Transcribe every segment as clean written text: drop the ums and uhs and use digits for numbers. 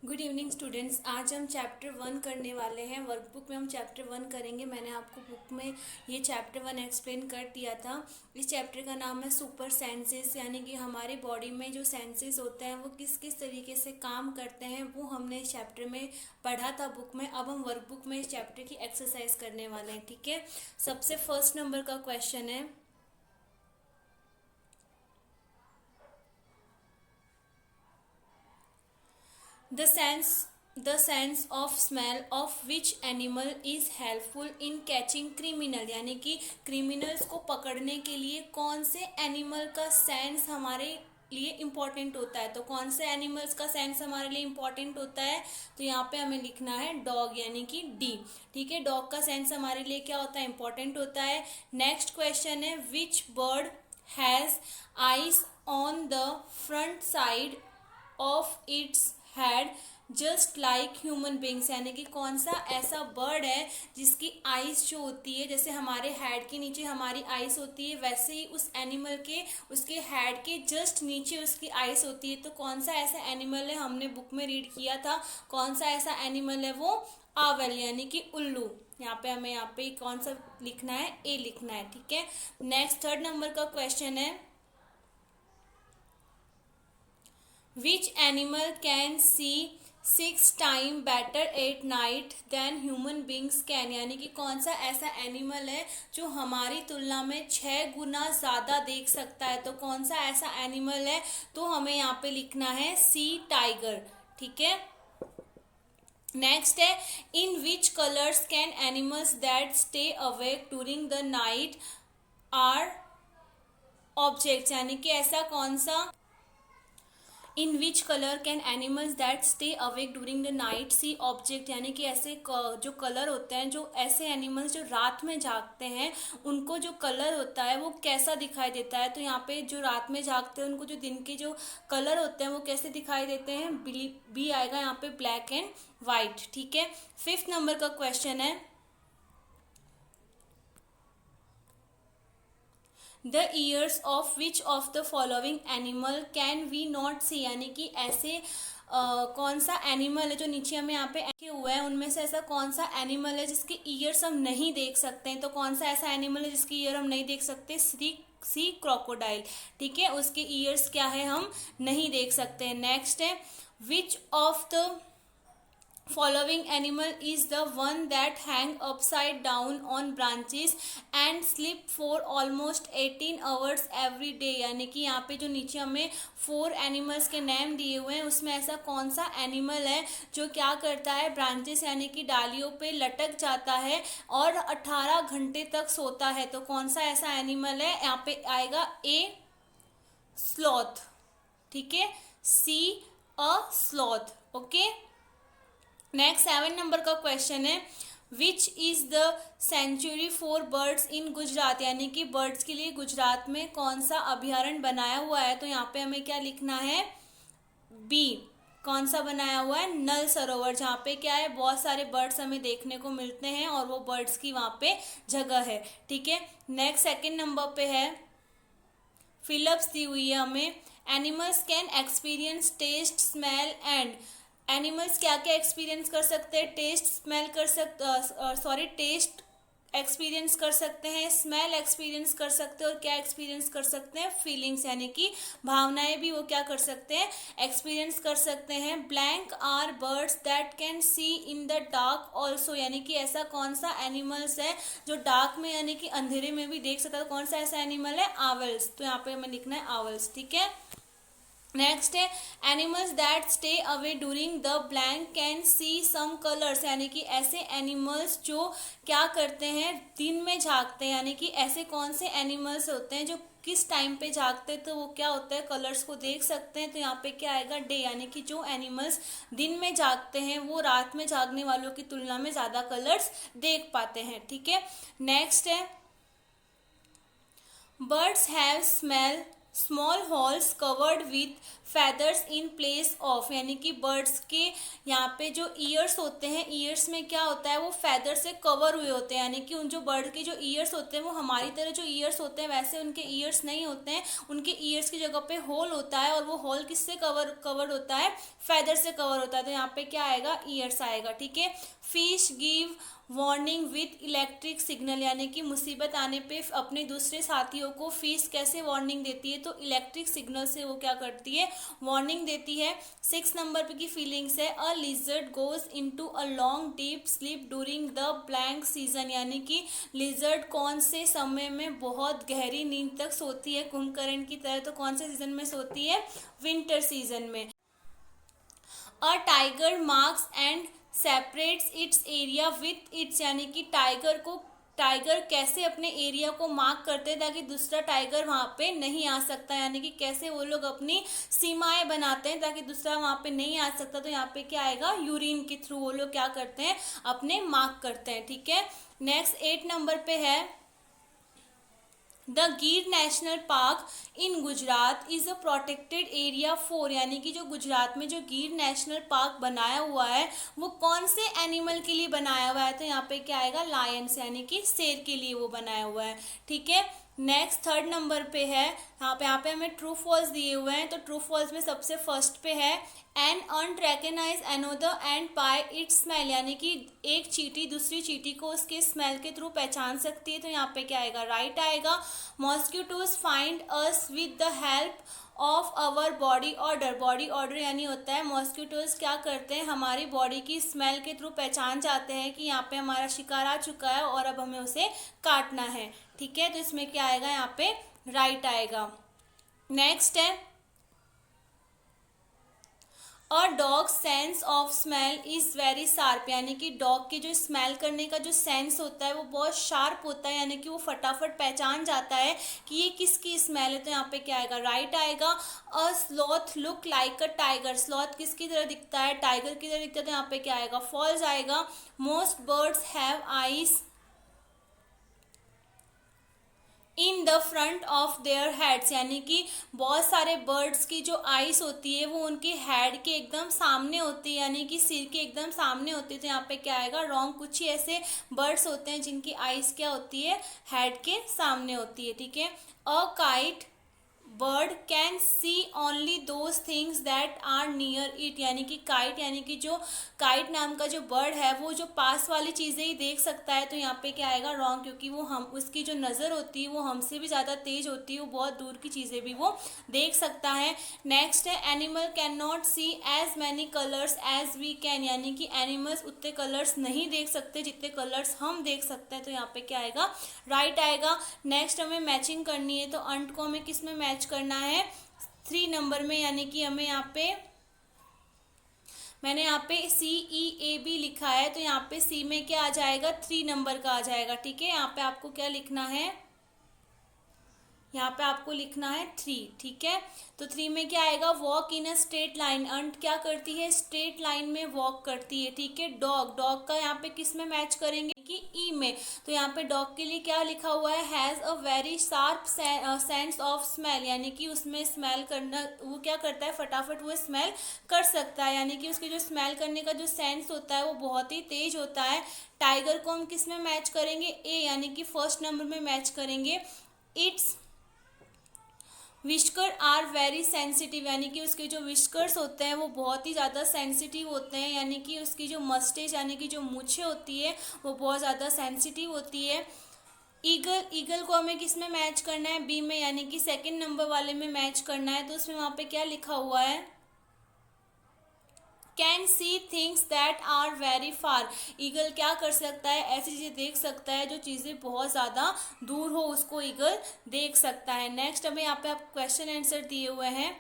Good evening students. आज हम chapter 1 करने वाले हैं। वर्कबुक में हम चैप्टर 1 करेंगे। मैंने आपको बुक में ये चैप्टर 1 एक्सप्लेन कर दिया था। इस चैप्टर का नाम है सुपर सेंसेस, यानी कि हमारी बॉडी में जो सेंसेस होते हैं वो किस किस तरीके से काम करते हैं वो हमने इस चैप्टर में पढ़ा था बुक में। अब हम वर्कबुक में इस चैप्टर की एक्सरसाइज करने वाले हैं। ठीक है, सबसे फर्स्ट नंबर का क्वेश्चन है, the sense of smell of which animal is helpful in catching criminal, यानी कि क्रिमिनल्स को पकड़ने के लिए कौन से एनिमल का सेंस हमारे लिए इम्पोर्टेंट होता है। तो कौन से एनिमल्स का सेंस हमारे लिए इम्पोर्टेंट होता है, तो यहाँ पे हमें लिखना है डॉग, यानी कि डी। ठीक है, डॉग का सेंस हमारे लिए क्या होता है, इम्पोर्टेंट होता है। नेक्स्ट क्वेश्चन है, which bird has eyes on the front side of its head just like human beings, यानी कि कौन सा ऐसा बर्ड है जिसकी आइज जो होती है, जैसे हमारे हेड के नीचे हमारी आइज होती है वैसे ही उस एनिमल के उसके हेड के जस्ट नीचे उसकी आइज होती है। तो कौन सा ऐसा एनिमल है, हमने बुक में रीड किया था कौन सा ऐसा एनिमल है, वो आवेल यानी कि उल्लू। यहाँ पे हमें यहाँ पे कौन सा लिखना है, ए लिखना है। ठीक है, नेक्स्ट थर्ड नंबर का क्वेश्चन है, Which animal can see 6 times better at night than human beings can, यानी कि कौन सा ऐसा एनिमल है जो हमारी तुलना में 6 गुना ज़्यादा देख सकता है। तो कौन सा ऐसा एनिमल है, तो हमें यहाँ पे लिखना है सी टाइगर। ठीक है, नेक्स्ट है, in which colours can animals that stay awake during the night are objects, यानी कि ऐसा कौन सा, in which colour can animals that stay awake during the night see object, यानी कि ऐसे जो कलर होते हैं, जो ऐसे एनिमल्स जो रात में जागते हैं उनको जो कलर होता है वो कैसा दिखाई देता है। तो यहाँ पे जो रात में जागते हैं उनको जो दिन के जो कलर होते हैं वो कैसे दिखाई देते हैं, बी आएगा यहाँ पे, ब्लैक एंड वाइट। ठीक है, फिफ्थ नंबर का क्वेश्चन है, the ears of which of the following animal can we not see, यानी कि ऐसे कौन सा एनिमल है जो नीचे हमें यहाँ पे लिखे हुए हैं उनमें से ऐसा कौन सा एनिमल है जिसके ईयर्स हम नहीं देख सकते हैं। तो कौन सा ऐसा एनिमल है जिसके ईयर हम नहीं देख सकते, सी क्रोकोडाइल। ठीक है, उसके ईयर्स क्या है, हम नहीं देख सकते। नेक्स्ट है, विच of the following animal is the one that hang upside down on branches and sleep for almost 18 hours every day, यानी कि यहाँ पे जो नीचे हमें 4 एनिमल्स के नेम दिए हुए हैं उसमें ऐसा कौन सा एनिमल है जो क्या करता है, ब्रांचेस यानी कि डालियों पे लटक जाता है और 18 घंटे तक सोता है। तो कौन सा ऐसा एनिमल है, यहाँ पे आएगा ए स्लॉथ। ठीक है, C a sloth. Okay, next 7 number का क्वेश्चन है, which is the century for birds in Gujarat, यानी कि बर्ड्स के लिए गुजरात में कौन सा अभयारण्य बनाया हुआ है। तो यहाँ पे हमें क्या लिखना है, बी। कौन सा बनाया हुआ है, नल सरोवर, जहाँ पे क्या है, बहुत सारे बर्ड्स हमें देखने को मिलते हैं और वो बर्ड्स की वहाँ पे जगह है। ठीक है, नेक्स्ट सेकंड नंबर पे है, फिलअप्स दी हुई है हमें, animals can experience test smell and, animals क्या क्या एक्सपीरियंस कर सकते हैं, टेस्ट स्मेल कर सकते टेस्ट एक्सपीरियंस कर सकते हैं, स्मेल एक्सपीरियंस कर सकते हैं और क्या एक्सपीरियंस कर सकते हैं, फीलिंग्स यानी कि भावनाएं भी वो क्या कर सकते हैं, एक्सपीरियंस कर सकते हैं। Blank are birds that can see in the dark also, यानी कि ऐसा कौन सा एनिमल्स है जो डार्क में यानी कि अंधेरे में भी देख सकता है। तो कौन सा ऐसा एनिमल है, आवर्स। तो यहाँ पे हमें लिखना है आवर्स। ठीक है, नेक्स्ट है, animals that stay away during the blank can see some colours, यानी कि ऐसे एनिमल्स जो क्या करते हैं, दिन में जागते हैं, यानी कि ऐसे कौन से एनिमल्स होते हैं जो किस टाइम पे जागते हैं, तो वो क्या होता है, कलर्स को देख सकते हैं। तो यहाँ पे क्या आएगा, डे, यानी कि जो एनिमल्स दिन में जागते हैं वो रात में जागने वालों की तुलना में ज़्यादा कलर्स देख पाते हैं। ठीक है, नेक्स्ट है, birds have smell small halls covered with feathers in place of, यानी कि बर्ड्स के यहाँ पे जो ईयर्स होते हैं, ईयर्स में क्या होता है वो फेदर से कवर हुए होते हैं, यानी कि उन जो बर्ड के जो ईयर्स होते हैं वो हमारी तरह जो ईयर्स होते हैं वैसे उनके ईयर्स नहीं होते हैं, उनके ईयर्स की जगह पे होल होता है और वो होल किससे कवर होता है, फेदर से कवर होता है, तो यहाँ पे क्या आएगा, ईयर्स आएगा। ठीक है। Fish give warning with electric signal, यानी कि मुसीबत आने पे अपने दूसरे साथियों को फिश कैसे वार्निंग देती है, तो इलेक्ट्रिक सिग्नल से वो क्या करती है, वार्निंग देती है। 6 नंबर पे की फीलिंग्स है अ lizard goes into a long deep sleep during the blank season, यानी कि लिजर्ड कौन से समय में बहुत गहरी नींद तक सोती है कुंभकर्ण की तरह, तो कौन से सीजन में सोती है, विंटर सीजन में। A tiger marks and separates it's area with its, यानी कि टाइगर कैसे अपने एरिया को मार्क करते हैं ताकि दूसरा टाइगर वहाँ पे नहीं आ सकता, यानी कि कैसे वो लोग अपनी सीमाएं बनाते हैं ताकि दूसरा वहाँ पे नहीं आ सकता, तो यहाँ पे क्या आएगा, यूरिन के थ्रू वो लोग क्या करते हैं, अपने मार्क करते हैं। ठीक है। नेक्स्ट 8 नंबर पे है द गिर national park in Gujarat is a protected area for, यानी कि जो गुजरात में जो गिर नेशनल पार्क बनाया हुआ है वो कौन से एनिमल के लिए बनाया हुआ है, तो यहाँ पे क्या आएगा, लायंस, यानी कि शेर के लिए वो बनाया हुआ है। ठीक है। नेक्स्ट 3rd नंबर पे है, यहाँ पे हमें ट्रू फॉल्स दिए हुए हैं, तो ट्रू फॉल्स में सबसे फर्स्ट पे है एन अर्न recognise another ant by its smell, यानी कि एक चींटी दूसरी चींटी को उसके स्मेल के थ्रू पहचान सकती है, तो यहाँ पे क्या आएगा, राइट आएगा। Mosquitoes find us with the help of our body odour यानी होता है मॉस्किटोज क्या करते हैं, हमारी बॉडी की स्मेल के थ्रू पहचान जाते हैं कि यहाँ पे हमारा शिकार आ चुका है और अब हमें उसे काटना है। ठीक है। तो इसमें क्या आएगा, यहाँ पे राइट आएगा। नेक्स्ट है a dog sense of smell is very sharp, यानी कि डॉग की जो स्मेल करने का जो सेंस होता है वो बहुत शार्प होता है, यानी कि वो फटाफट पहचान जाता है कि ये किसकी स्मेल है, तो यहाँ पे क्या आएगा, राइट आएगा। A sloth look like a tiger, sloth किसकी तरह दिखता है, टाइगर की तरह दिखता है, तो यहाँ पे क्या आएगा, फॉल्स आएगा। Most birds have eyes in the front of their heads, यानी कि बहुत सारे बर्ड्स की जो आइस होती है वो उनके हेड के एकदम सामने होती है, यानी कि सिर के एकदम सामने होती है, तो यहाँ पे क्या आएगा, रॉन्ग। कुछ ही ऐसे बर्ड्स होते हैं जिनकी आइस क्या होती है, हेड के सामने होती है। ठीक है। A kite bird can see only those things that are near it, यानी कि काइट, यानी कि जो काइट नाम का जो बर्ड है वो जो पास वाली चीज़ें ही देख सकता है, तो यहाँ पे क्या आएगा, रॉन्ग, क्योंकि वो हम उसकी जो नज़र होती है वो हमसे भी ज़्यादा तेज होती है, वो बहुत दूर की चीज़ें भी वो देख सकता है। नेक्स्ट है animal can not see as many colours as we can, यानी कि एनिमल्स उतने कलर्स नहीं देख सकते जितने कलर्स हम देख सकते हैं, तो यहाँ पे क्या आएगा, राइट आएगा। नेक्स्ट हमें मैचिंग करनी है, तो अंट को हमें किस में मैच करना है, 3 नंबर में, यानी कि हमें यहाँ पे मैंने यहाँ पे CEAB लिखा है, तो यहाँ पे सी में क्या आ जाएगा, 3 नंबर का आ जाएगा। ठीक है। यहाँ पे आपको क्या लिखना है, यहाँ पे आपको लिखना है 3। ठीक है। तो 3 में क्या आएगा, walk in a straight line, ant क्या करती है, स्ट्रेट लाइन में वॉक करती है। ठीक है। डॉग का यहाँ पे किस में मैच करेंगे, कि ई में, तो यहाँ पे डॉग के लिए क्या लिखा हुआ है, has a very sharp sense of smell, यानी कि उसमें स्मेल करना, वो क्या करता है, फटाफट वो स्मेल कर सकता है, यानी कि उसकी जो स्मेल करने का जो सेंस होता है वो बहुत ही तेज होता है। टाइगर को हम किस में मैच करेंगे, ए, यानी कि 1st नंबर में मैच करेंगे। Its whisker are very sensitive, यानी कि उसके जो विस्कर्स होते हैं वो बहुत ही ज़्यादा सेंसिटिव होते हैं, यानी कि उसकी जो मस्टेज यानी कि जो मूछें होती है वो बहुत ज़्यादा सेंसिटिव होती है। ईगल को हमें किस में मैच करना है, बी में, यानी कि 2nd नंबर वाले में मैच करना है, तो उसमें वहाँ पे क्या लिखा हुआ है, can see things that are very far, eagle क्या कर सकता है, ऐसी चीज़ें देख सकता है जो चीज़ें बहुत ज़्यादा दूर हो उसको ईगल देख सकता है। नेक्स्ट हमें यहाँ पे आप क्वेश्चन आंसर दिए हुए हैं।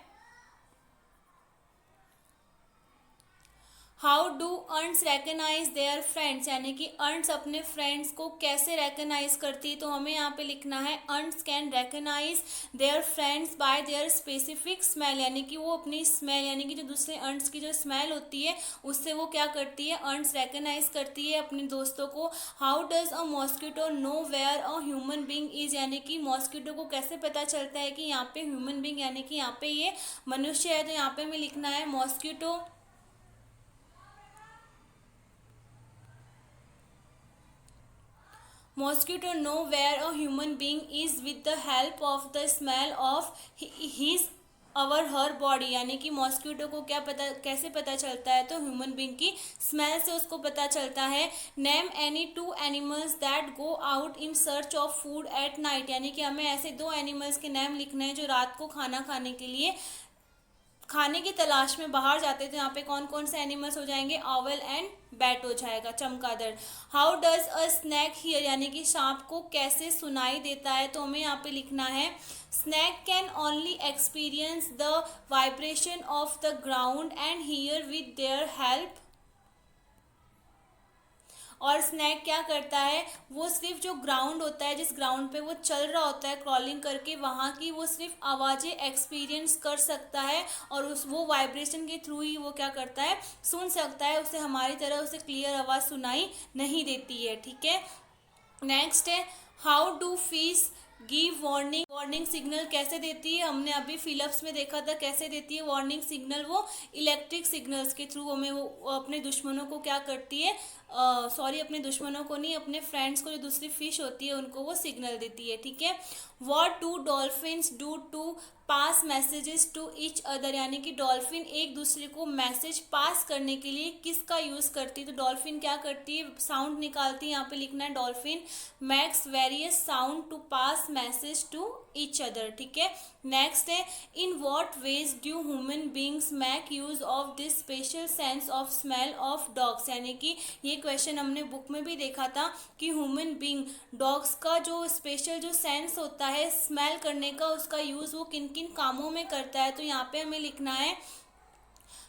हाउ डू अर्न्स रिकग्नाइज देयर फ्रेंड्स, यानी कि अर्न्स अपने फ्रेंड्स को कैसे रिकग्नाइज करती है। तो हमें यहाँ पे लिखना है अर्न्स can recognise their friends by their specific smell, यानी कि वो अपनी स्मेल, यानी कि जो दूसरे अर्न्स की जो स्मेल होती है उससे वो क्या करती है, अर्न्स रिकग्नाइज करती है अपने दोस्तों को। How does a mosquito know where a human being is, यानी कि मॉस्किटो को कैसे पता चलता है कि यहाँ पे ह्यूमन बींग यानी कि यहाँ पे ये मनुष्य है। तो यहाँ पे हमें लिखना है mosquito Mosquito know where a human being is with the help of the smell of his our her body, यानी कि मॉस्किटो को क्या पता, कैसे पता चलता है, तो ह्यूमन बींग की स्मेल से उसको पता चलता है। Name any two animals that go out in search of food at night, यानी कि हमें ऐसे दो एनिमल्स के नाम लिखने हैं जो रात को खाना खाने के लिए खाने की तलाश में बाहर जाते हैं। तो यहाँ पे कौन कौन से एनिमल्स हो जाएंगे, ऑवल एंड बैट हो जाएगा, चमगादड़। How does a snake hear, यानी कि सांप को कैसे सुनाई देता है। तो हमें यहाँ पे लिखना है snake can only experience the vibration of the ground and hear with their help. और स्नैक क्या करता है, वो सिर्फ जो ग्राउंड होता है, जिस ग्राउंड पे वो चल रहा होता है क्रॉलिंग करके, वहाँ की वो सिर्फ आवाज़ें एक्सपीरियंस कर सकता है और उस वो वाइब्रेशन के थ्रू ही वो क्या करता है, सुन सकता है। उसे हमारी तरह उसे क्लियर आवाज़ सुनाई नहीं देती है। ठीक है, नेक्स्ट है how do fish give warning, warning signal कैसे देती है। हमने अभी फिलअप्स में देखा था कैसे देती है वार्निंग सिग्नल, वो इलेक्ट्रिक सिग्नल्स के थ्रू हमें वो अपने दुश्मनों को क्या करती है, अपने दुश्मनों को नहीं, अपने फ्रेंड्स को, जो दूसरी फिश होती है उनको वो सिग्नल देती है। ठीक है, what do dolphins do to pass messages to each other, यानी कि डॉल्फिन एक दूसरे को मैसेज पास करने के लिए किसका यूज़ करती है। तो डॉल्फिन क्या करती है, साउंड निकालती है। यहाँ पे लिखना है dolphin makes various sound to pass message to each other. ठीक है, नेक्स्ट है in what ways do human beings make use of this special sense of smell of dogs, यानी कि ये क्वेश्चन हमने बुक में भी देखा था कि ह्यूमन बींग डॉग्स का जो स्पेशल जो सेंस होता है स्मेल करने का, उसका यूज़ वो किन किन कामों में करता है। तो यहाँ पे हमें लिखना है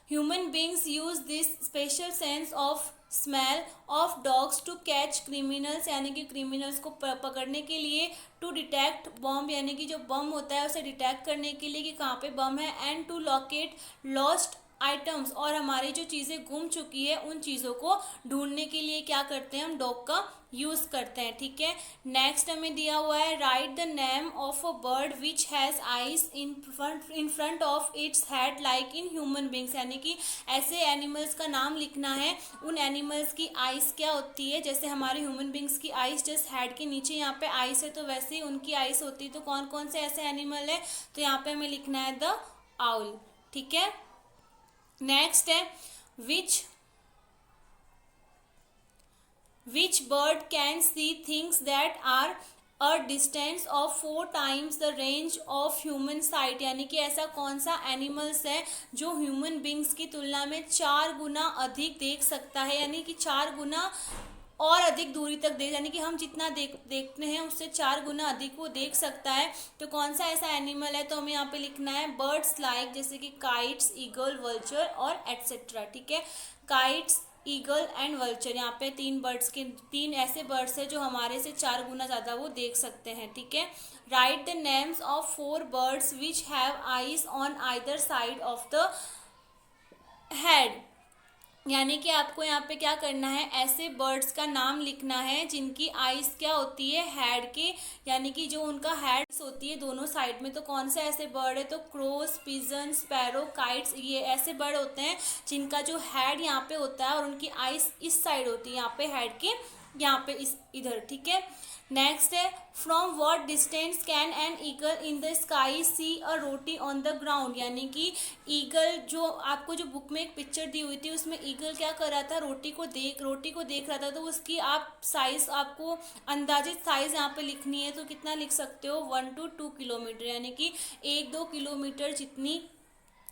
human beings use this special sense of smell of dogs to catch criminals, यानी कि क्रिमिनल्स को पकड़ने के लिए, टू डिटेक्ट बॉम्ब, यानी कि जो बम होता है उसे डिटेक्ट करने के लिए कि कहाँ पे बम है, and to locate lost items, और हमारी जो चीज़ें गुम चुकी है उन चीज़ों को ढूंढने के लिए क्या करते हैं, हम डॉग का यूज़ करते हैं। ठीक है, नेक्स्ट हमें दिया हुआ है write the name of a bird which has eyes in front of its head like in human beings, यानी कि ऐसे एनिमल्स का नाम लिखना है, उन एनिमल्स की आइज क्या होती है, जैसे हमारे ह्यूमन बींग्स की आइज जस्ट हेड के नीचे यहाँ पे आइज है, तो वैसे ही उनकी आइज होती है। तो कौन कौन से ऐसे एनिमल है, तो यहाँ पे हमें लिखना है द आउल। ठीक है, नेक्स्ट है which bird can see things that are a distance of 4 times the range of human sight, यानी कि ऐसा कौन सा एनिमल्स है जो ह्यूमन बींग्स की तुलना में 4 गुना अधिक देख सकता है, यानी कि 4 गुना और अधिक दूरी तक देख, यानी कि हम जितना देखते हैं उससे 4 गुना अधिक वो देख सकता है। तो कौन सा ऐसा एनिमल है, तो हमें यहाँ पे लिखना है बर्ड्स लाइक, जैसे कि काइट्स, ईगल, वल्चर और एटसेट्रा। ठीक है, काइट्स, ईगल एंड वल्चर, यहाँ पे 3 ऐसे बर्ड्स हैं जो हमारे से 4 गुना ज़्यादा वो देख सकते हैं। ठीक है, write the names of 4 birds which have eyes on either side of the head, यानी कि आपको यहाँ पे क्या करना है, ऐसे बर्ड्स का नाम लिखना है जिनकी आइज क्या होती है, हेड के, यानी कि जो उनका हेड्स होती है दोनों साइड में। तो कौन से ऐसे बर्ड है, तो क्रोस, पिजन, स्पैरो, काइट्स, ये ऐसे बर्ड होते हैं जिनका जो हेड यहाँ पे होता है और उनकी आइज इस साइड होती है, यहाँ पे हेड के, यहाँ पे इधर। ठीक है, नेक्स्ट है from what distance can an eagle in the sky see a roti on the ground, यानी कि ईगल, जो आपको जो बुक में एक पिक्चर दी हुई थी उसमें ईगल क्या कर रहा था, रोटी को देख रहा था। तो उसकी आप साइज, आपको अंदाजित साइज यहाँ पे लिखनी है, तो कितना लिख सकते हो, 1 to 2 किलोमीटर, यानी कि 1-2 किलोमीटर जितनी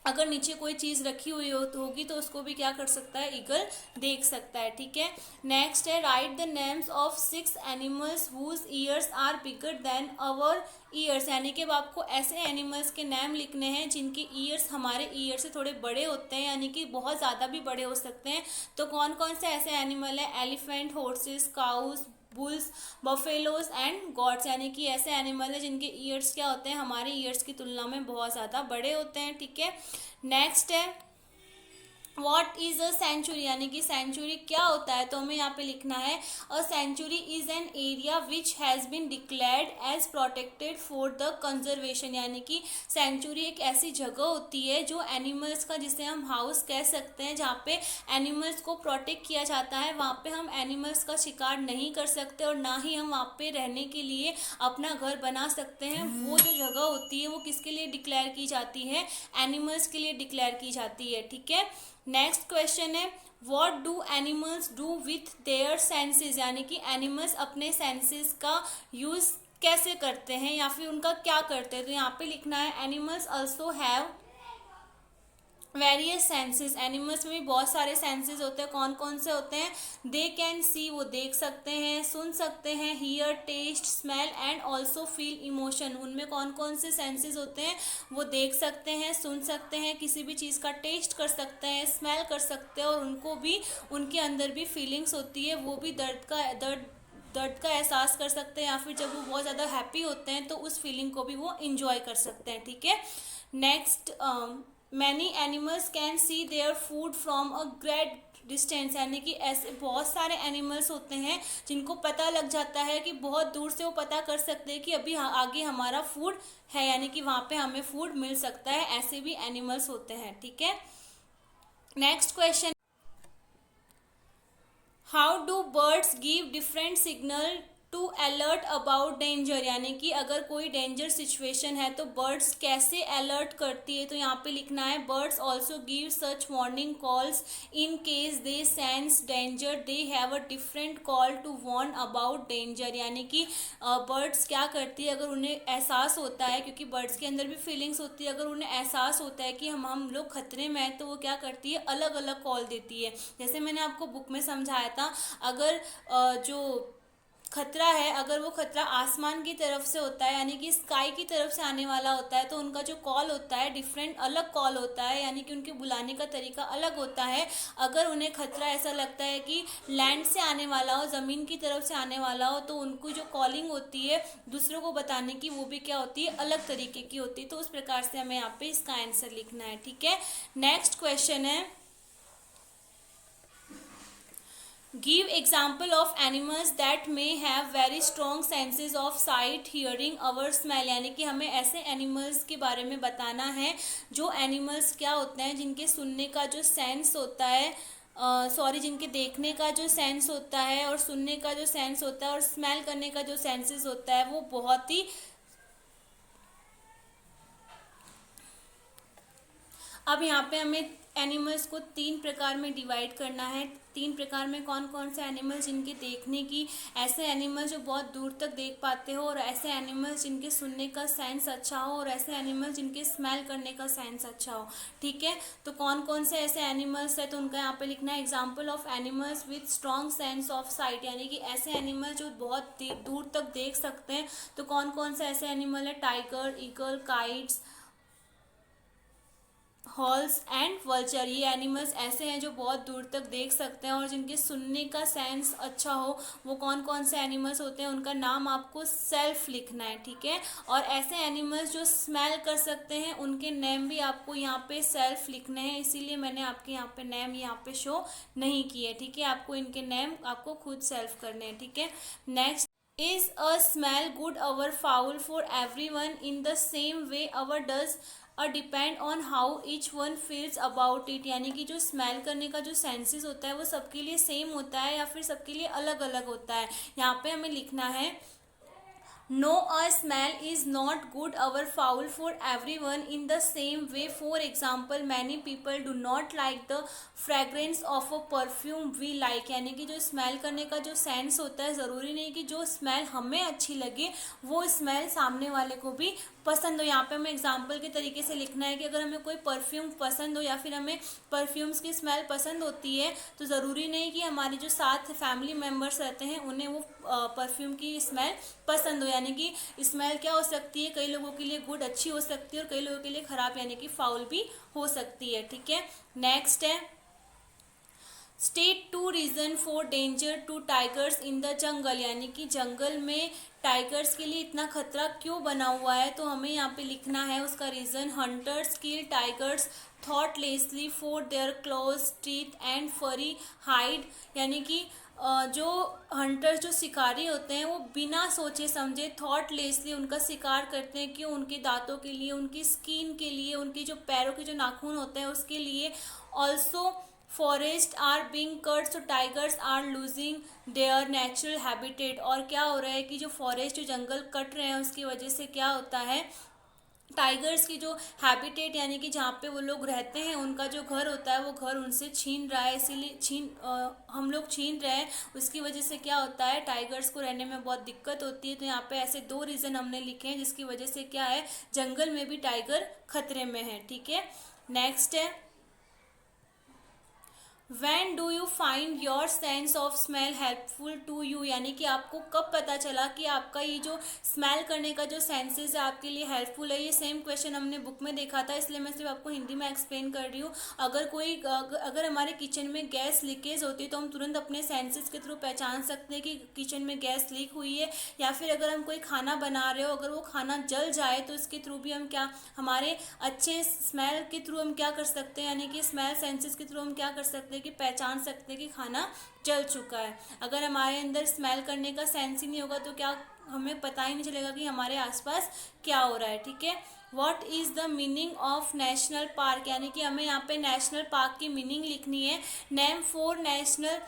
अगर नीचे कोई चीज़ रखी हुई होगी तो उसको भी क्या कर सकता है, ईगल देख सकता है। ठीक है, नेक्स्ट है write the names of 6 animals whose ears are bigger than our ears, यानी कि अब आपको ऐसे एनिमल्स के नाम लिखने हैं जिनके ईयर्स हमारे ईयर से थोड़े बड़े होते हैं, यानी कि बहुत ज़्यादा भी बड़े हो सकते हैं। तो कौन कौन से ऐसे एनिमल हैं, elephant, horses, cows, bulls, buffaloes and goats, यानी कि ऐसे एनिमल है जिनके ईयर्स क्या होते हैं, हमारे ईयर्स की तुलना में बहुत ज़्यादा बड़े होते हैं। ठीक है, नेक्स्ट है वॉट इज अ सेंचुरी, यानी कि सेंचुरी क्या होता है, तो हमें यहाँ पे लिखना है a sanctuary is an area which has been declared as protected for the conservation, यानी कि सेंचुरी एक ऐसी जगह होती है जो एनिमल्स का, जिसे हम हाउस कह सकते हैं, जहाँ पे एनिमल्स को प्रोटेक्ट किया जाता है। वहाँ पे हम एनिमल्स का शिकार नहीं कर सकते और ना ही हम वहाँ पे रहने के लिए अपना घर बना सकते हैं। वो जो जगह होती है वो किसके लिए डिक्लेयर की जाती है, एनिमल्स के लिए डिक्लेयर की जाती है। ठीक है, नेक्स्ट क्वेश्चन है what do animals do with their senses, यानी कि एनिमल्स अपने सेंसेस का यूज कैसे करते हैं या फिर उनका क्या करते हैं। तो यहाँ पे लिखना है animals also have various senses, animals में भी बहुत सारे सेंसेस होते हैं। कौन कौन से होते हैं, दे कैन सी, वो देख सकते हैं, सुन सकते हैं, hear, taste, smell and also feel emotion. उनमें कौन कौन से सेंसेस होते हैं, वो देख सकते हैं, सुन सकते हैं, किसी भी चीज़ का टेस्ट कर सकते हैं, स्मेल कर सकते हैं और उनको भी, उनके अंदर भी फीलिंग्स होती है, वो भी दर्द का एहसास कर सकते हैं या फिर जब वो बहुत ज़्यादा हैप्पी होते हैं तो उस फीलिंग को भी वो इंजॉय कर सकते हैं। ठीक है, next many animals can see their food from a great distance, यानी कि ऐसे बहुत सारे एनिमल्स होते हैं जिनको पता लग जाता है कि बहुत दूर से वो पता कर सकते हैं कि अभी आगे हमारा फूड है, यानी कि वहाँ पे हमें फूड मिल सकता है। ऐसे भी एनिमल्स होते हैं। ठीक है, next question how do birds give different signal to alert about danger, यानी कि अगर कोई डेंजर सिचुएशन है तो बर्ड्स कैसे अलर्ट करती है। तो यहाँ पे लिखना है birds also give such warning calls in case they sense danger, they have a different call to warn about danger, यानी कि बर्ड्स क्या करती है, अगर उन्हें एहसास होता है, क्योंकि बर्ड्स के अंदर भी फीलिंग्स होती है, अगर उन्हें एहसास होता है कि हम लोग खतरे में हैं तो वो क्या करती है, अलग अलग कॉल देती है। जैसे मैंने आपको बुक में समझाया था, अगर जो खतरा है, अगर वो खतरा आसमान की तरफ से होता है, यानी कि स्काई की तरफ से आने वाला होता है, तो उनका जो कॉल होता है डिफरेंट, अलग कॉल होता है, यानी कि उनके बुलाने का तरीका अलग होता है। अगर उन्हें खतरा ऐसा लगता है कि लैंड से आने वाला हो, ज़मीन की तरफ से आने वाला हो, तो उनको जो कॉलिंग होती है दूसरों को बताने की, वो भी क्या होती है, अलग तरीके की होती है। तो उस प्रकार से हमें यहाँ पे इसका आंसर लिखना है। ठीक है, नेक्स्ट क्वेश्चन है give example of animals that may have very strong senses of site, hearing और स्मेल, यानी कि हमें ऐसे एनिमल्स के बारे में बताना है जो एनिमल्स क्या होते हैं जिनके सुनने का जो सेंस होता है, जिनके देखने का जो सेंस होता है और सुनने का जो सेंस होता है और स्मेल करने का जो सेंसेस होता है वो बहुत ही, अब यहाँ पे हमें एनिमल्स को 3 प्रकार में डिवाइड करना है। 3 प्रकार में कौन कौन से एनिमल्स जिनके देखने की, ऐसे एनिमल्स जो बहुत दूर तक देख पाते हो, और ऐसे एनिमल्स जिनके सुनने का सेंस अच्छा हो, और ऐसे एनिमल्स जिनके स्मेल करने का सेंस अच्छा हो। ठीक है, तो कौन कौन से ऐसे एनिमल्स है, तो उनका यहाँ पे लिखना है example of animals with strong sense of site, यानी कि ऐसे एनिमल जो बहुत दूर तक देख सकते हैं। तो कौन कौन से ऐसे एनिमल है, tiger, eagle, kites, halls and vulture, ये एनिमल्स ऐसे हैं जो बहुत दूर तक देख सकते हैं और जिनके सुनने का सेंस अच्छा हो। वो कौन कौन से एनिमल्स होते हैं, उनका नाम आपको सेल्फ लिखना है। ठीक है, और ऐसे एनिमल्स जो स्मेल कर सकते हैं उनके नेम भी आपको यहाँ पे सेल्फ लिखने हैं, इसीलिए मैंने आपके यहाँ पे नेम यहाँ पे शो नहीं किए। ठीक है, आपको इनके नेम आपको खुद सेल्फ करने हैं। ठीक है, next is a smell good or foul for everyone in the same way our does depend on how each one feels about it, यानी कि जो स्मेल करने का जो सेंसेस होता है वो सबके लिए सेम होता है या फिर सबके लिए अलग अलग होता है। यहाँ पे हमें लिखना है no a smell is not good or foul for everyone in the same way, for example many people do not like the fragrance of a perfume we like, यानी कि जो स्मेल करने का जो सेंस होता है, ज़रूरी नहीं कि जो स्मेल हमें अच्छी लगे वो स्मेल सामने वाले को भी पसंद हो, यहाँ पे हमें एग्जाम्पल के तरीके से लिखना है कि अगर हमें कोई परफ्यूम पसंद हो या फिर हमें परफ्यूम्स की स्मेल पसंद होती है तो ज़रूरी नहीं कि हमारे जो साथ फैमिली मेम्बर्स रहते हैं उन्हें वो परफ्यूम की स्मेल पसंद हो। यानी कि स्मेल क्या हो सकती है, कई लोगों के लिए गुड अच्छी हो सकती है और कई लोगों के लिए ख़राब यानी कि फाउल भी हो सकती है। ठीक है, नेक्स्ट है state two reasons for danger to tigers in the jungle, यानी कि जंगल में टाइगर्स के लिए इतना खतरा क्यों बना हुआ है, तो हमें यहाँ पे लिखना है उसका reason. Hunters kill tigers thoughtlessly for their claws teeth and furry hide, यानी कि जो हंटर्स जो शिकारी होते हैं वो बिना सोचे समझे थॉटलेसली उनका शिकार करते हैं। क्यों? उनके दांतों के लिए, उनकी स्किन के लिए, उनकी जो पैरों के जो नाखून होते हैं उसके लिए। Also forests are being cut, so tigers are losing their natural habitat. और क्या हो रहा है कि जो फॉरेस्ट जो जंगल कट रहे हैं उसकी वजह से क्या होता है, टाइगर्स की जो हैबिटेट यानी कि जहाँ पे वो लोग रहते हैं उनका जो घर होता है वो घर उनसे छीन रहा है, इसीलिए हम लोग छीन रहे हैं। उसकी वजह से क्या होता है, टाइगर्स को रहने में बहुत दिक्कत होती है। तो यहाँ पे ऐसे दो रीज़न हमने लिखे हैं जिसकी वजह से क्या है, जंगल में भी टाइगर खतरे में है। ठीक है, नेक्स्ट है When do you find your sense of smell helpful to you, यानी कि आपको कब पता चला कि आपका ये जो स्मेल करने का जो सेंसेस है आपके लिए हेल्पफुल है। ये सेम क्वेश्चन हमने बुक में देखा था, इसलिए मैं सिर्फ आपको हिंदी में एक्सप्लेन कर रही हूँ। अगर हमारे किचन में गैस लीकेज होती है तो हम तुरंत अपने सेंसेस के थ्रू पहचान सकते हैं कि किचन में गैस लीक हुई है। या फिर अगर हम कोई खाना बना रहे हो, अगर वो खाना जल जाए तो इसके थ्रू भी हम क्या, हमारे अच्छे स्मेल के थ्रू हम क्या कर सकते हैं, यानी कि स्मेल सेंसेस के थ्रू हम क्या कर सकते हैं कि पहचान सकते हैं कि खाना जल चुका है। अगर हमारे अंदर स्मेल करने का सेंस ही नहीं होगा तो क्या, हमें पता ही नहीं चलेगा कि हमारे आसपास क्या हो रहा है। ठीक है, what is the meaning of national park, यानी कि हमें यहाँ पे नेशनल पार्क की मीनिंग लिखनी है। Name 4 national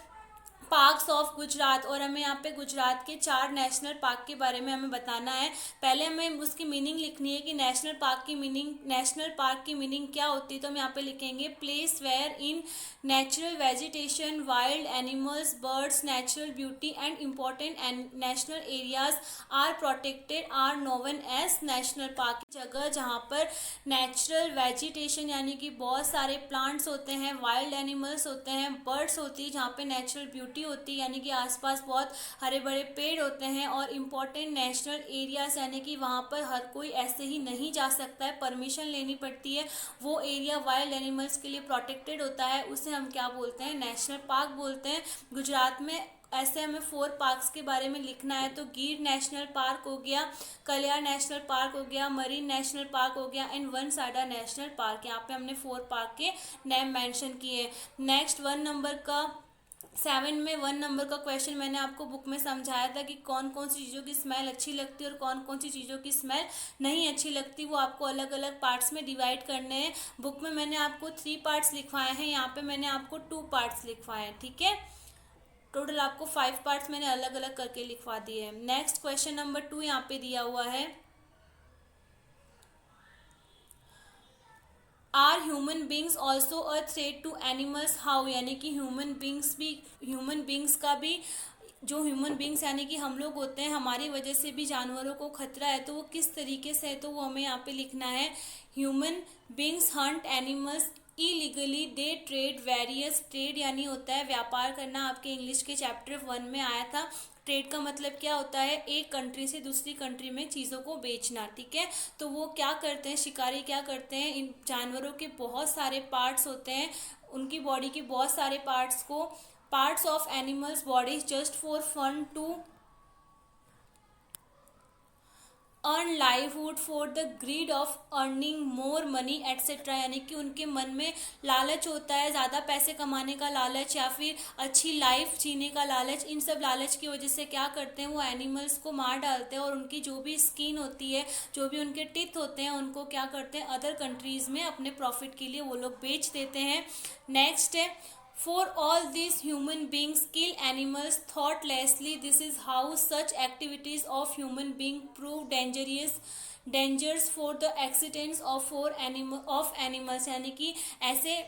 parks of Gujarat, और हमें यहाँ पे गुजरात के 4 नेशनल पार्क के बारे में हमें बताना है। पहले हमें उसकी मीनिंग लिखनी है कि नेशनल पार्क की मीनिंग क्या होती है। तो हम यहाँ पे लिखेंगे place where in natural vegetation, wild animals, birds, natural beauty and important national areas are protected are known as national park. जगह जहाँ पर नेचुरल वेजिटेशन यानी कि बहुत सारे प्लांट्स होते हैं, वाइल्ड एनिमल्स होते हैं, बर्ड्स होती है, जहाँ पे नेचुरल ब्यूटी होती है यानी कि आसपास बहुत हरे भरे पेड़ होते हैं, और इम्पोर्टेंट नेशनल एरियाज यानी कि वहाँ पर हर कोई ऐसे ही नहीं जा सकता है, परमिशन लेनी पड़ती है। वो एरिया वाइल्ड एनिमल्स के लिए प्रोटेक्टेड होता है, उसे हम क्या बोलते हैं, नेशनल पार्क बोलते हैं। गुजरात में ऐसे हमें 4 पार्क्स के बारे में लिखना है। तो गिर नेशनल पार्क हो गया, कलियार नेशनल पार्क हो गया, मरीन नेशनल पार्क हो गया एंड वनसाडा नेशनल पार्क। यहाँ पे हमने 4 पार्क के नेम मेंशन किए। नेक्स्ट 1 नंबर का क्वेश्चन मैंने आपको बुक में समझाया था कि कौन कौन सी चीज़ों की स्मेल अच्छी लगती है और कौन कौन सी चीज़ों की स्मेल नहीं अच्छी लगती। वो आपको अलग अलग पार्ट्स में डिवाइड करने हैं। बुक में मैंने आपको 3 पार्ट्स लिखवाए हैं, यहाँ पे मैंने आपको 2 पार्ट्स लिखवाए हैं। ठीक है, टोटल आपको 5 पार्ट्स मैंने अलग अलग करके लिखवा दिए हैं। नेक्स्ट क्वेश्चन नंबर 2 यहाँ पे दिया हुआ है, are human beings also a threat to animals how, यानी कि ह्यूमन बींग्स का भी, जो ह्यूमन बींग्स यानी कि हम लोग होते हैं, हमारी वजह से भी जानवरों को खतरा है। तो वो किस तरीके से है, तो वो हमें यहाँ पे लिखना है। Human beings Hunt animals illegally, दे ट्रेड वेरियस, ट्रेड यानी होता है व्यापार करना, आपके इंग्लिश के चैप्टर 1 में आया था। ट्रेड का मतलब क्या होता है, एक कंट्री से दूसरी कंट्री में चीज़ों को बेचना। ठीक है, तो वो क्या करते हैं, शिकारी क्या करते हैं, इन जानवरों के बहुत सारे पार्ट्स होते हैं, उनकी बॉडी के बहुत सारे parts of animals bodies just for fun to earn livelihood for the greed of earning more money etcetera, यानी कि उनके मन में लालच होता है, ज़्यादा पैसे कमाने का लालच या फिर अच्छी लाइफ जीने का लालच। इन सब लालच की वजह से क्या करते हैं, वो एनिमल्स को मार डालते हैं और उनकी जो भी स्किन होती है, जो भी उनके टिथ होते हैं, उनको क्या करते हैं, अदर कंट्रीज़ में अपने प्रॉफिट के लिए वो लोग बेच देते हैं। नेक्स्ट है, For all these human beings kill animals thoughtlessly. This is how such activities of human being prove dangers for the accidents of animals, यानी कि ऐसे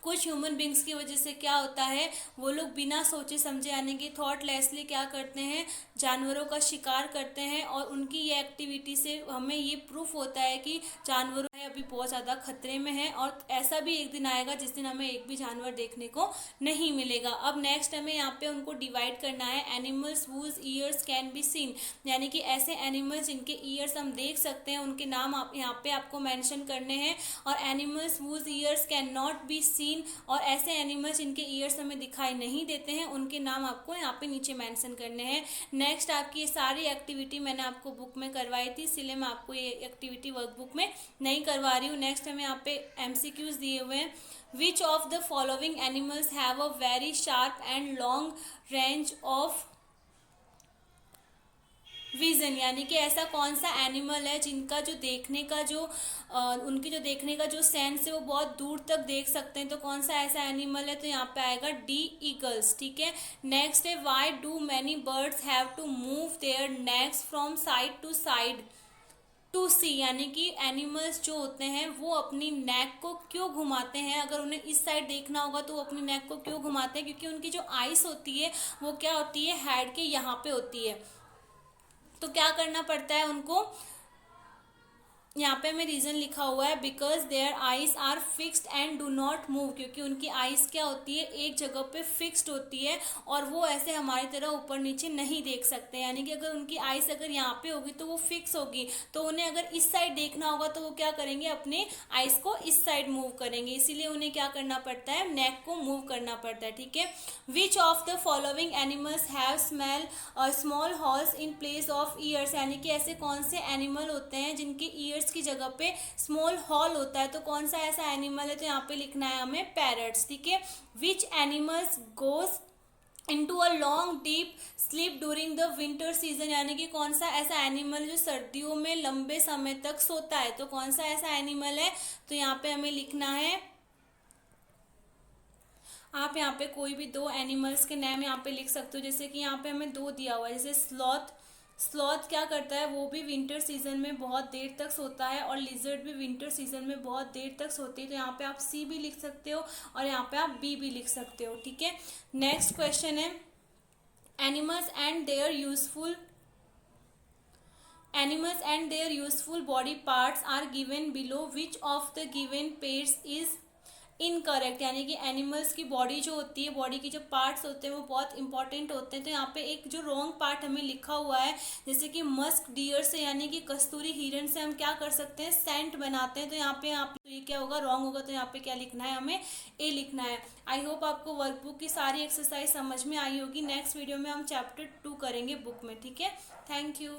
कुछ ह्यूमन बींग्स की वजह से क्या होता है, वो लोग बिना सोचे समझे यानी कि थॉटलेसली क्या करते हैं, जानवरों का शिकार करते हैं। और उनकी ये एक्टिविटी से हमें ये प्रूफ होता है कि जानवरों अभी बहुत ज़्यादा खतरे में है, और ऐसा भी एक दिन आएगा जिस दिन हमें एक भी जानवर देखने को नहीं मिलेगा। अब नेक्स्ट हमें यहाँ पे उनको डिवाइड करना है। Animals whose ears can be seen, यानी कि ऐसे एनिमल्स जिनके ईयर्स हम देख सकते हैं, उनके नाम आप यहाँ पे आपको मेंशन करने हैं। और animals whose ears can not be seen, और ऐसे एनिमल्स जिनके ईयर्स हमें दिखाई नहीं देते हैं, उनके नाम आपको यहाँ पे नीचे मेंशन करने हैं। नेक्स्ट आपकी ये सारी एक्टिविटी मैंने आपको बुक में करवाई थी, इसलिए मैं आपको ये एक्टिविटी वर्कबुक में नहीं करवा रही हूँ। नेक्स्ट हमें यहाँ पे एमसीक्यूज दिए हुए हैं। विच of the following animals have a very sharp and long range of vision, यानी कि ऐसा कौन सा एनिमल है जिनका जो देखने का जो उनकी जो देखने का जो सेंस है वो बहुत दूर तक देख सकते हैं, तो कौन सा ऐसा एनिमल है, तो यहाँ पे आएगा डी, ईगल्स। ठीक है। नेक्स्ट है why do many birds have to move their necks from side to side to see, यानी कि एनिमल्स जो होते हैं वो अपनी नेक को क्यों घुमाते हैं, अगर उन्हें इस साइड देखना होगा तो वो अपनी नेक को क्यों घुमाते हैं, क्योंकि उनकी जो आइस होती है वो क्या होती है, हेड के यहाँ पे होती है। तो क्या करना पड़ता है उनको, यहाँ पे हमें रीजन लिखा हुआ है, because their eyes are fixed and do not move, क्योंकि उनकी आईज क्या होती है, एक जगह पे फिक्स्ड होती है और वो ऐसे हमारी तरह ऊपर नीचे नहीं देख सकते। यानी कि अगर उनकी आईज अगर यहाँ पे होगी तो वो फिक्स होगी, तो उन्हें अगर इस साइड देखना होगा तो वो क्या करेंगे, अपने आईज को इस साइड मूव करेंगे, इसीलिए उन्हें क्या करना पड़ता है, नेक को मूव करना पड़ता है। ठीक है। विच of the following animals have small halls in place of years, यानी कि ऐसे कौन से एनिमल होते हैं जिनके ईयर्स की जगह पे स्मॉल हॉल होता है, तो कौन सा ऐसा एनिमल है, तो यहाँ पे लिखना है हमें पैरट्स। ठीक है। Which animals goes into a long deep sleep during the winter season, यानी कि कौन सा ऐसा एनिमल जो सर्दियों में लंबे समय तक सोता है, तो कौन सा ऐसा एनिमल है, तो यहाँ पे हमें लिखना है, आप यहाँ पे कोई भी दो एनिमल्स के नाम यहाँ पे लिख सकते हो। जैसे कि यहाँ पे हमें दो दिया हुआ है, जैसे स्लॉथ क्या करता है, वो भी विंटर सीजन में बहुत देर तक सोता है, और लिजर्ड भी विंटर सीजन में बहुत देर तक सोती है, तो यहाँ पे आप सी भी लिख सकते हो और यहाँ पे आप बी भी लिख सकते हो। ठीक है। नेक्स्ट क्वेश्चन है animals and their useful body parts are given below, which of the given pairs is incorrect, यानी कि एनिमल्स की बॉडी जो होती है, बॉडी की जो पार्ट्स होते हैं वो बहुत इंपॉर्टेंट होते हैं, तो यहाँ पे एक जो रॉन्ग पार्ट हमें लिखा हुआ है, जैसे कि मस्क डियर से यानी कि कस्तूरी हिरन से हम क्या कर सकते हैं, सेंट बनाते हैं, तो यहाँ पे आप ये क्या होगा, रॉन्ग होगा, तो यहाँ पे क्या लिखना है, हमें ए लिखना है। आई होप आपको वर्कबुक की सारी एक्सरसाइज समझ में आई होगी। नेक्स्ट वीडियो में हम चैप्टर 2 करेंगे बुक में। ठीक है। Thank you.